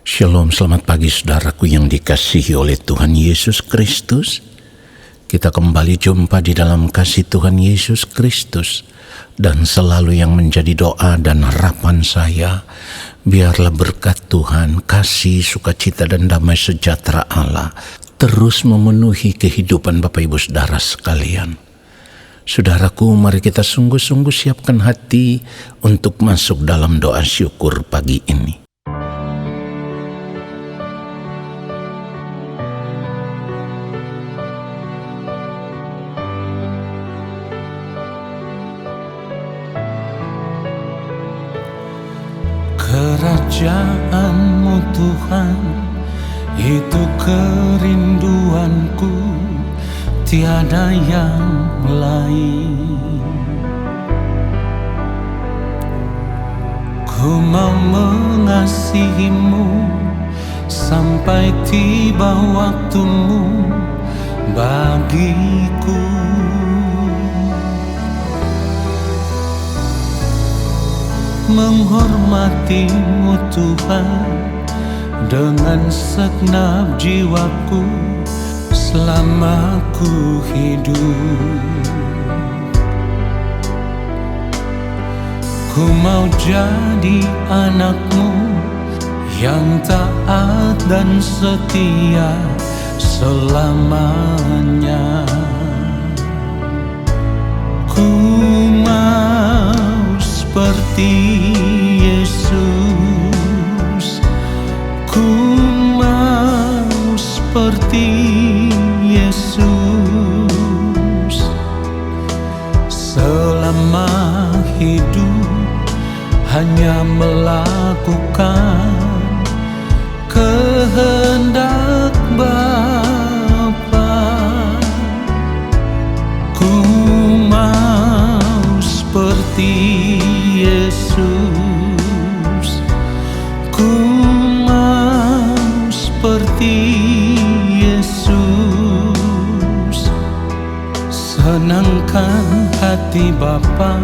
Shalom, selamat pagi saudaraku yang dikasihi oleh Tuhan Yesus Kristus. Kita kembali jumpa di dalam kasih Tuhan Yesus Kristus. Dan selalu yang menjadi doa dan harapan saya, biarlah berkat Tuhan, kasih, sukacita dan damai sejahtera Allah terus memenuhi kehidupan Bapak Ibu Saudara sekalian. Saudaraku, mari kita sungguh-sungguh siapkan hati untuk masuk dalam doa syukur pagi ini. Kerajaan-Mu Tuhan, itu kerinduanku, tiada yang lain. Ku mau mengasihi-Mu sampai tiba waktu-Mu bagiku. Menghormati-Mu Tuhan dengan segenap jiwaku selama ku hidup. Ku mau jadi anak-Mu yang taat dan setia selamanya. Ku mau seperti Yesus, ku mau seperti Yesus. Selama hidup hanya melakukan kehendak Bapa. Ku mau seperti Yesus, ku mau seperti Yesus. Senangkan hati Bapa,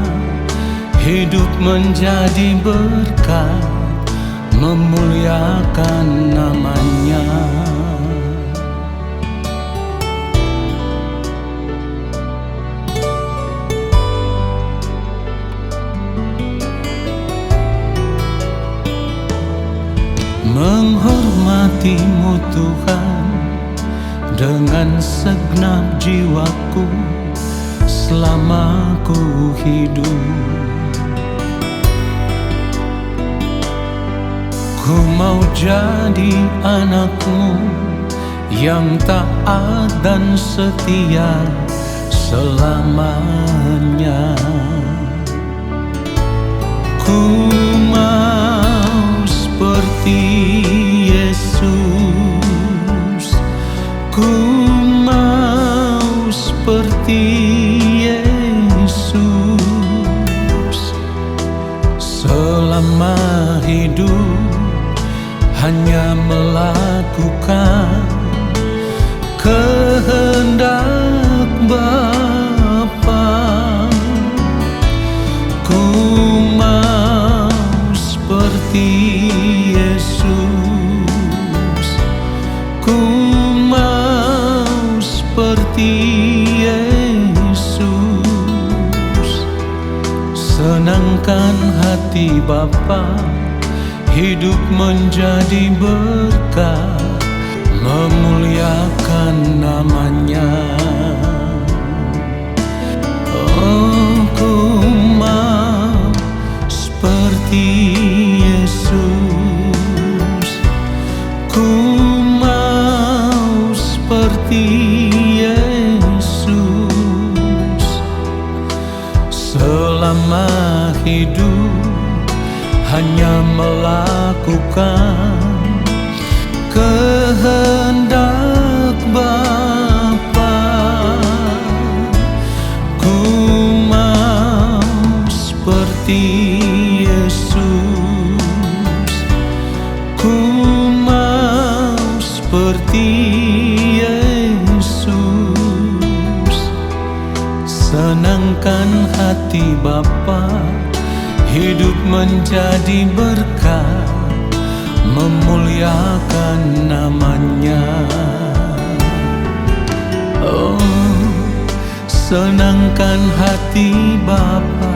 hidup menjadi berkat, memuliakan nama-Nya. Menghormati-Mu Tuhan dengan segenap jiwaku selama ku hidup. Ku mau jadi anak-Mu yang taat dan setia selamanya. Ku mau seperti Yesus, ku mau seperti Yesus. Selama hidup hanya melakukan kehendak Bapa. Ku mau seperti Yesus, ku mau seperti Yesus. Senangkan hati Bapa, hidup menjadi berkat, memuliakan nama-Nya. Oh, ku mau seperti Yesus, ku mau seperti Yesus. Selama hidup hanya melakukan kehendak Bapa. Ku mau seperti Yesus, ku mau seperti Yesus. Senangkan hati Bapa, hidup menjadi berkat, memuliakan namanya. Oh, senangkan hati Bapa,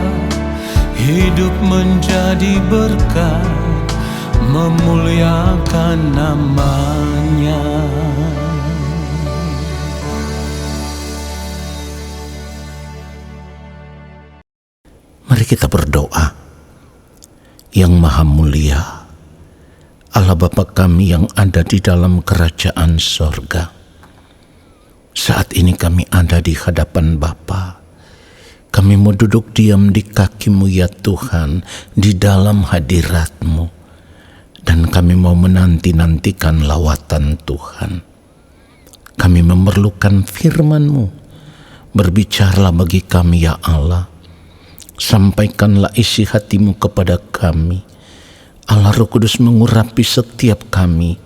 hidup menjadi berkat, memuliakan namanya. Mari kita berdoa. Yang Maha Mulia, Allah Bapa kami yang ada di dalam kerajaan sorga, saat ini kami ada di hadapan Bapa. Kami mau duduk diam di kaki-Mu ya Tuhan, di dalam hadirat-Mu. Dan kami mau menanti-nantikan lawatan Tuhan. Kami memerlukan firman-Mu. Berbicaralah bagi kami ya Allah. Sampaikanlah isi hati-Mu kepada kami. Allah Roh Kudus mengurapi setiap kami,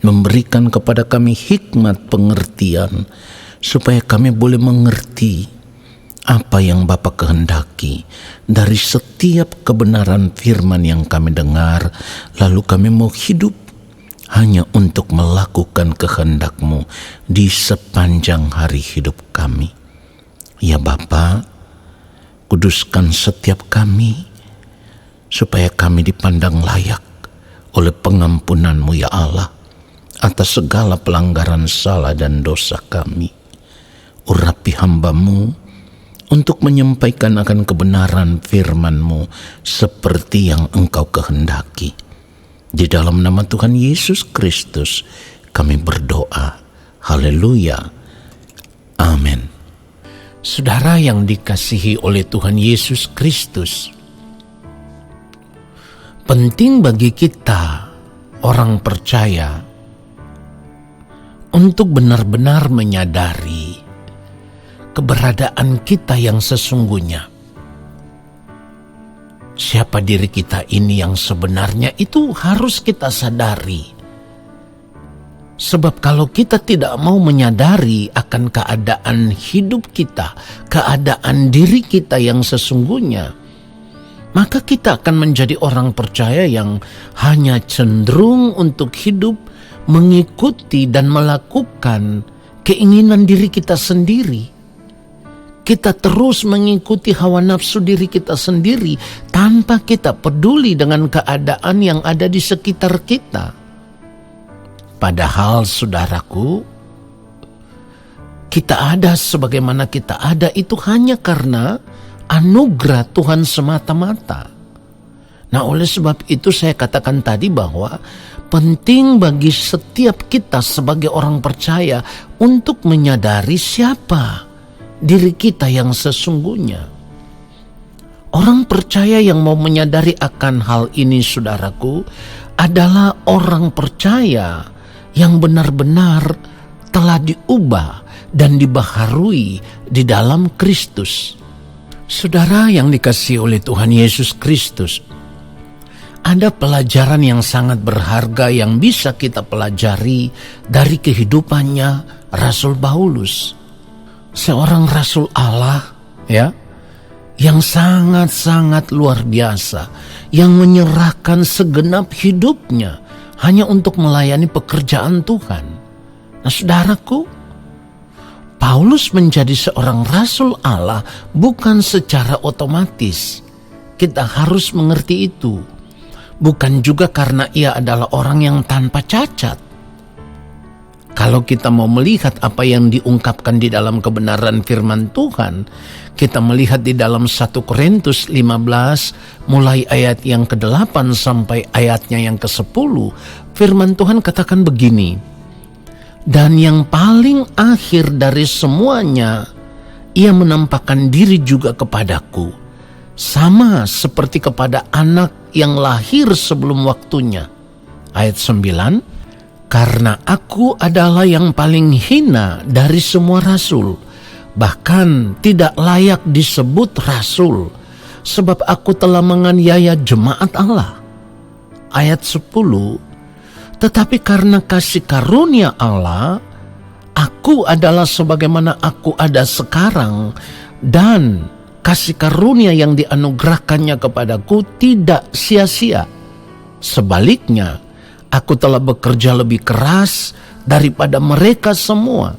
memberikan kepada kami hikmat pengertian, supaya kami boleh mengerti apa yang Bapa kehendaki dari setiap kebenaran firman yang kami dengar, lalu kami mau hidup hanya untuk melakukan kehendak-Mu di sepanjang hari hidup kami. Ya Bapa, kuduskan setiap kami, supaya kami dipandang layak oleh pengampunan-Mu ya Allah, atas segala pelanggaran salah dan dosa kami. Urapi hamba-Mu untuk menyampaikan akan kebenaran firman-Mu seperti yang Engkau kehendaki. Di dalam nama Tuhan Yesus Kristus kami berdoa. Haleluya. Amin. Saudara yang dikasihi oleh Tuhan Yesus Kristus, penting bagi kita orang percaya untuk benar-benar menyadari keberadaan kita yang sesungguhnya. Siapa diri kita ini yang sebenarnya itu harus kita sadari. Sebab kalau kita tidak mau menyadari akan keadaan hidup kita, keadaan diri kita yang sesungguhnya, maka kita akan menjadi orang percaya yang hanya cenderung untuk hidup mengikuti dan melakukan keinginan diri kita sendiri. Kita terus mengikuti hawa nafsu diri kita sendiri tanpa kita peduli dengan keadaan yang ada di sekitar kita. Padahal saudaraku, kita ada sebagaimana kita ada itu hanya karena anugerah Tuhan semata-mata. Nah, oleh sebab itu saya katakan tadi bahwa penting bagi setiap kita sebagai orang percaya untuk menyadari siapa diri kita yang sesungguhnya. Orang percaya yang mau menyadari akan hal ini, saudaraku, adalah orang percaya yang benar-benar telah diubah dan dibaharui di dalam Kristus. Saudara yang dikasihi oleh Tuhan Yesus Kristus, ada pelajaran yang sangat berharga yang bisa kita pelajari dari kehidupannya Rasul Paulus. Seorang Rasul Allah, ya, yang sangat-sangat luar biasa, yang menyerahkan segenap hidupnya hanya untuk melayani pekerjaan Tuhan. Nah, saudaraku, Paulus menjadi seorang Rasul Allah bukan secara otomatis. Kita harus mengerti itu. Bukan juga karena ia adalah orang yang tanpa cacat. Kalau kita mau melihat apa yang diungkapkan di dalam kebenaran firman Tuhan, kita melihat di dalam 1 Korintus 15, mulai ayat yang ke-8 sampai ayatnya yang ke-10, firman Tuhan katakan begini, "Dan yang paling akhir dari semuanya, ia menampakkan diri juga kepadaku, sama seperti kepada anak yang lahir sebelum waktunya." Ayat 9, "Karena aku adalah yang paling hina dari semua rasul, bahkan tidak layak disebut rasul, sebab aku telah menganiaya jemaat Allah." Ayat 10, "Tetapi karena kasih karunia Allah, aku adalah sebagaimana aku ada sekarang, dan kasih karunia yang dianugerahkannya kepadaku tidak sia-sia. Sebaliknya, Aku telah bekerja lebih keras daripada mereka semua.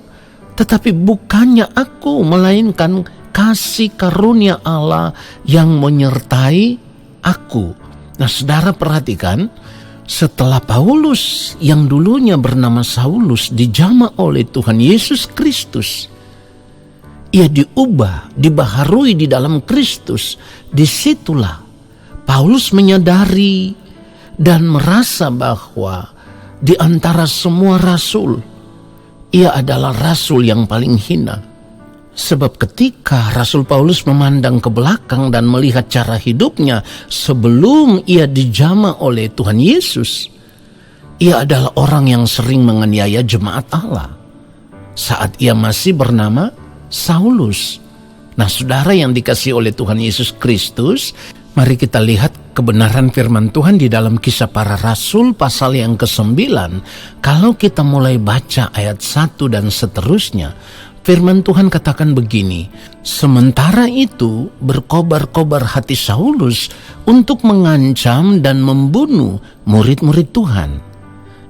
Tetapi bukannya aku, melainkan kasih karunia Allah yang menyertai aku. Nah, saudara perhatikan, setelah Paulus yang dulunya bernama Saulus dijamah oleh Tuhan Yesus Kristus, ia diubah, dibaharui di dalam Kristus. Disitulah Paulus menyadari dan merasa bahwa di antara semua rasul, ia adalah rasul yang paling hina. Sebab ketika Rasul Paulus memandang ke belakang dan melihat cara hidupnya sebelum ia dijamah oleh Tuhan Yesus, ia adalah orang yang sering menganiaya jemaat Allah saat ia masih bernama Saulus. Nah, saudara yang dikasihi oleh Tuhan Yesus Kristus, mari kita lihat kebenaran firman Tuhan di dalam Kisah Para Rasul pasal yang ke-9. Kalau kita mulai baca ayat 1 dan seterusnya, firman Tuhan katakan begini, sementara itu berkobar-kobar hati Saulus untuk mengancam dan membunuh murid-murid Tuhan.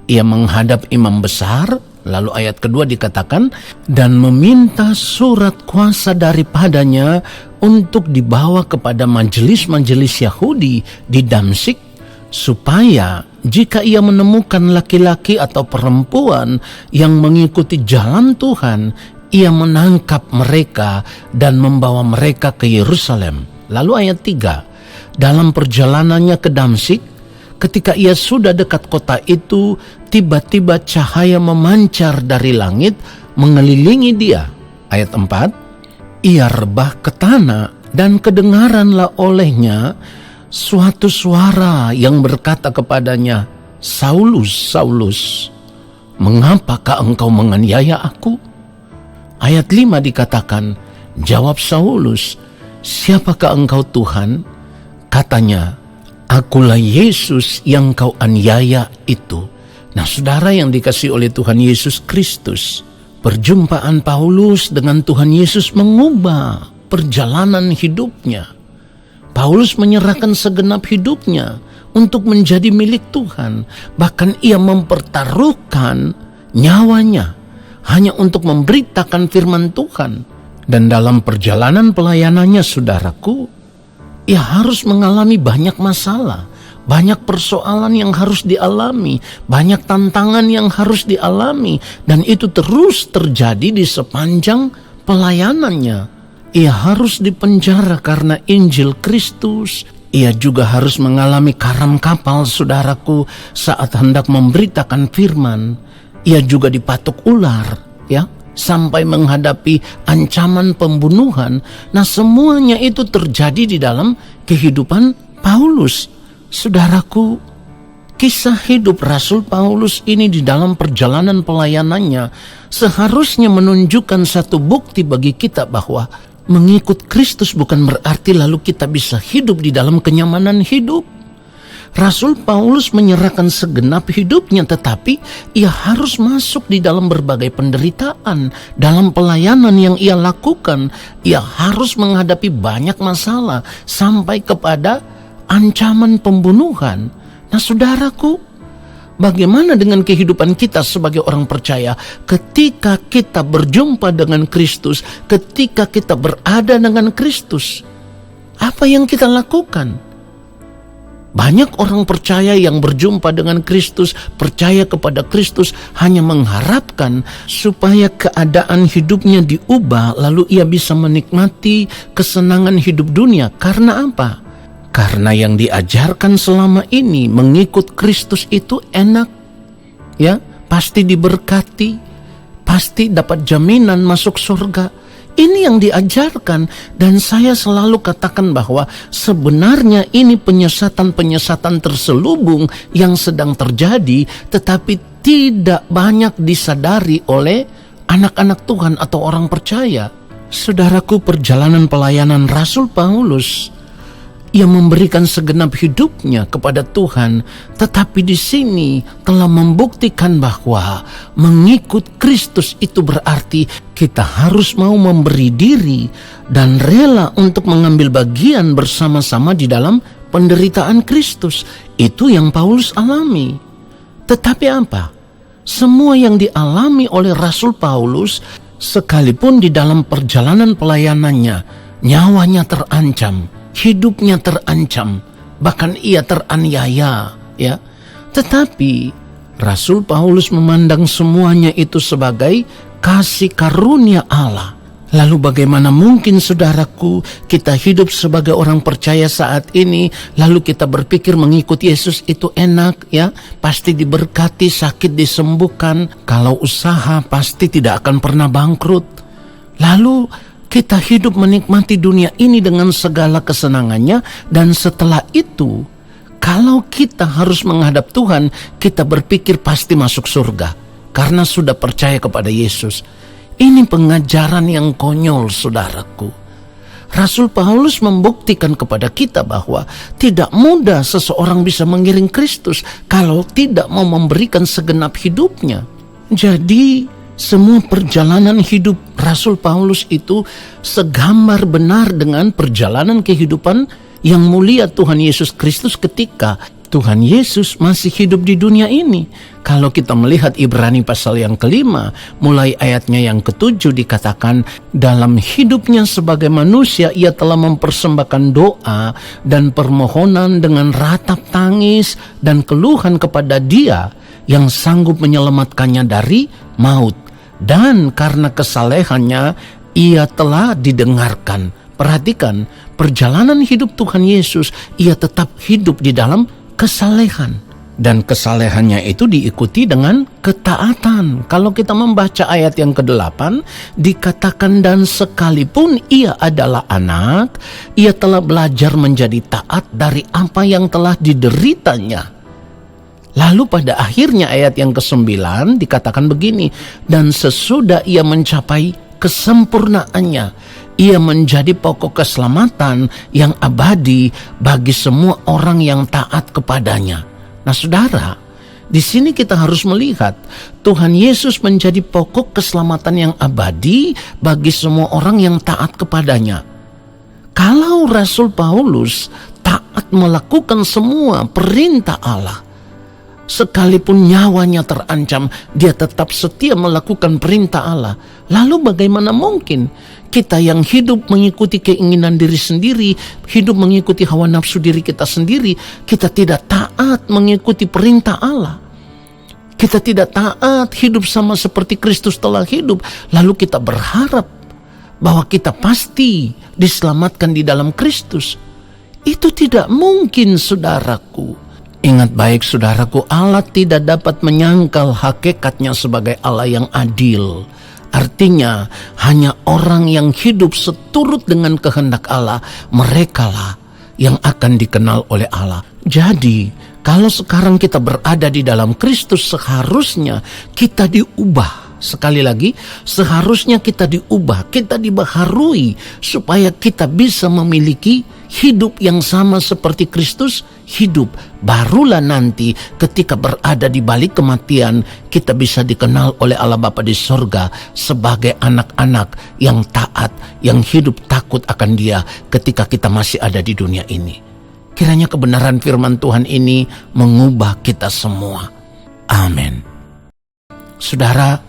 Ia menghadap imam besar, lalu ayat kedua dikatakan, dan meminta surat kuasa daripadanya untuk dibawa kepada majelis-majelis Yahudi di Damsyik, supaya jika ia menemukan laki-laki atau perempuan yang mengikuti jalan Tuhan, ia menangkap mereka dan membawa mereka ke Yerusalem. Lalu ayat 3, dalam perjalanannya ke Damsyik, ketika ia sudah dekat kota itu, tiba-tiba cahaya memancar dari langit mengelilingi dia. Ayat 4, ia rebah ke tanah dan kedengaranlah olehnya suatu suara yang berkata kepadanya, Saulus, Saulus, mengapakah engkau menganiaya aku? Ayat 5 dikatakan, jawab Saulus, siapakah engkau Tuhan? Katanya, akulah Yesus yang kau aniaya itu. Nah, saudara yang dikasihi oleh Tuhan Yesus Kristus, perjumpaan Paulus dengan Tuhan Yesus mengubah perjalanan hidupnya. Paulus menyerahkan segenap hidupnya untuk menjadi milik Tuhan. Bahkan ia mempertaruhkan nyawanya hanya untuk memberitakan firman Tuhan. Dan dalam perjalanan pelayanannya, saudaraku, ia harus mengalami banyak masalah, banyak persoalan yang harus dialami, banyak tantangan yang harus dialami, dan itu terus terjadi di sepanjang pelayanannya. Ia harus dipenjara karena Injil Kristus. Ia juga harus mengalami karam kapal, saudaraku, saat hendak memberitakan firman. Ia juga dipatuk ular, ya, sampai menghadapi ancaman pembunuhan. Nah, semuanya itu terjadi di dalam kehidupan Paulus. Saudaraku, kisah hidup Rasul Paulus ini di dalam perjalanan pelayanannya seharusnya menunjukkan satu bukti bagi kita bahwa mengikut Kristus bukan berarti lalu kita bisa hidup di dalam kenyamanan hidup. Rasul Paulus menyerahkan segenap hidupnya, tetapi ia harus masuk di dalam berbagai penderitaan. Dalam pelayanan yang ia lakukan, ia harus menghadapi banyak masalah sampai kepada ancaman pembunuhan. Nah, saudaraku, bagaimana dengan kehidupan kita sebagai orang percaya ketika kita berjumpa dengan Kristus, ketika kita berada dengan Kristus? Apa yang kita lakukan? Banyak orang percaya yang berjumpa dengan Kristus, percaya kepada Kristus, hanya mengharapkan supaya keadaan hidupnya diubah, lalu ia bisa menikmati kesenangan hidup dunia. Karena apa? Karena yang diajarkan selama ini mengikut Kristus itu enak, ya, pasti diberkati, pasti dapat jaminan masuk surga. Ini yang diajarkan, dan saya selalu katakan bahwa sebenarnya ini penyesatan-penyesatan terselubung yang sedang terjadi, tetapi tidak banyak disadari oleh anak-anak Tuhan atau orang percaya. Saudaraku, perjalanan pelayanan Rasul Paulus, ia memberikan segenap hidupnya kepada Tuhan, tetapi di sini telah membuktikan bahwa mengikut Kristus itu berarti kita harus mau memberi diri dan rela untuk mengambil bagian bersama-sama di dalam penderitaan Kristus. Itu yang Paulus alami. Tetapi apa? Semua yang dialami oleh Rasul Paulus, sekalipun di dalam perjalanan pelayanannya, nyawanya terancam, hidupnya terancam, bahkan ia teraniaya, ya. Tetapi Rasul Paulus memandang semuanya itu sebagai kasih karunia Allah. Lalu bagaimana mungkin saudaraku kita hidup sebagai orang percaya saat ini, lalu kita berpikir mengikut Yesus itu enak, ya, pasti diberkati, sakit disembuhkan, kalau usaha pasti tidak akan pernah bangkrut. Lalu kita hidup menikmati dunia ini dengan segala kesenangannya, dan setelah itu kalau kita harus menghadap Tuhan, kita berpikir pasti masuk surga karena sudah percaya kepada Yesus. Ini pengajaran yang konyol, saudaraku. Rasul Paulus membuktikan kepada kita bahwa tidak mudah seseorang bisa mengiring Kristus kalau tidak mau memberikan segenap hidupnya. Jadi semua perjalanan hidup Rasul Paulus itu segambar benar dengan perjalanan kehidupan yang mulia Tuhan Yesus Kristus ketika Tuhan Yesus masih hidup di dunia ini. Kalau kita melihat Ibrani pasal yang kelima, mulai ayatnya yang ke-7 dikatakan, dalam hidupnya sebagai manusia ia telah mempersembahkan doa dan permohonan dengan ratap tangis dan keluhan kepada Dia yang sanggup menyelamatkannya dari maut. Dan karena kesalehannya ia telah didengarkan. Perhatikan, perjalanan hidup Tuhan Yesus, ia tetap hidup di dalam kesalehan, dan kesalehannya itu diikuti dengan ketaatan. Kalau kita membaca ayat yang ke-8 dikatakan, dan sekalipun ia adalah anak, ia telah belajar menjadi taat dari apa yang telah dideritanya. Lalu pada akhirnya ayat yang ke-9 dikatakan begini, dan sesudah ia mencapai kesempurnaannya, ia menjadi pokok keselamatan yang abadi bagi semua orang yang taat kepadanya. Nah, saudara, di sini kita harus melihat Tuhan Yesus menjadi pokok keselamatan yang abadi bagi semua orang yang taat kepadanya. Kalau Rasul Paulus taat melakukan semua perintah Allah, sekalipun nyawanya terancam, dia tetap setia melakukan perintah Allah. Lalu bagaimana mungkin kita yang hidup mengikuti keinginan diri sendiri, hidup mengikuti hawa nafsu diri kita sendiri, kita tidak taat mengikuti perintah Allah? Kita tidak taat hidup sama seperti Kristus telah hidup, lalu kita berharap bahwa kita pasti diselamatkan di dalam Kristus. Itu tidak mungkin, saudaraku. Ingat baik, saudaraku, Allah tidak dapat menyangkal hakikatnya sebagai Allah yang adil. Artinya, hanya orang yang hidup seturut dengan kehendak Allah, merekalah yang akan dikenal oleh Allah. Jadi, kalau sekarang kita berada di dalam Kristus, seharusnya kita diubah. Sekali lagi, seharusnya kita diubah, kita dibaharui, supaya kita bisa memiliki hidup yang sama seperti Kristus hidup. Barulah nanti ketika berada di balik kematian, kita bisa dikenal oleh Allah Bapa di sorga sebagai anak-anak yang taat, yang hidup takut akan Dia ketika kita masih ada di dunia ini. Kiranya kebenaran firman Tuhan ini mengubah kita semua. Amin. Saudara,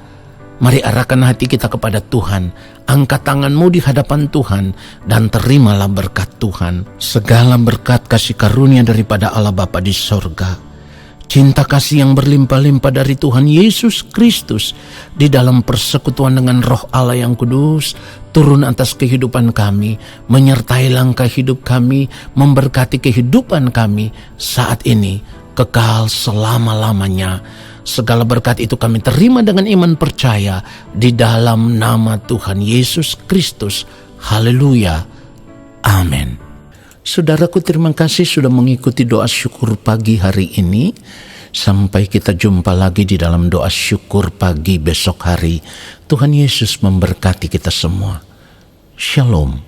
mari arahkan hati kita kepada Tuhan. Angkat tanganmu di hadapan Tuhan dan terimalah berkat Tuhan. Segala berkat kasih karunia daripada Allah Bapa di sorga, cinta kasih yang berlimpah-limpah dari Tuhan Yesus Kristus di dalam persekutuan dengan Roh Allah yang kudus turun atas kehidupan kami, menyertai langkah hidup kami, memberkati kehidupan kami saat ini, kekal selama-lamanya. Segala berkat itu kami terima dengan iman percaya di dalam nama Tuhan Yesus Kristus. Haleluya. Amin. Saudaraku, terima kasih sudah mengikuti doa syukur pagi hari ini. Sampai kita jumpa lagi di dalam doa syukur pagi besok hari. Tuhan Yesus memberkati kita semua. Shalom.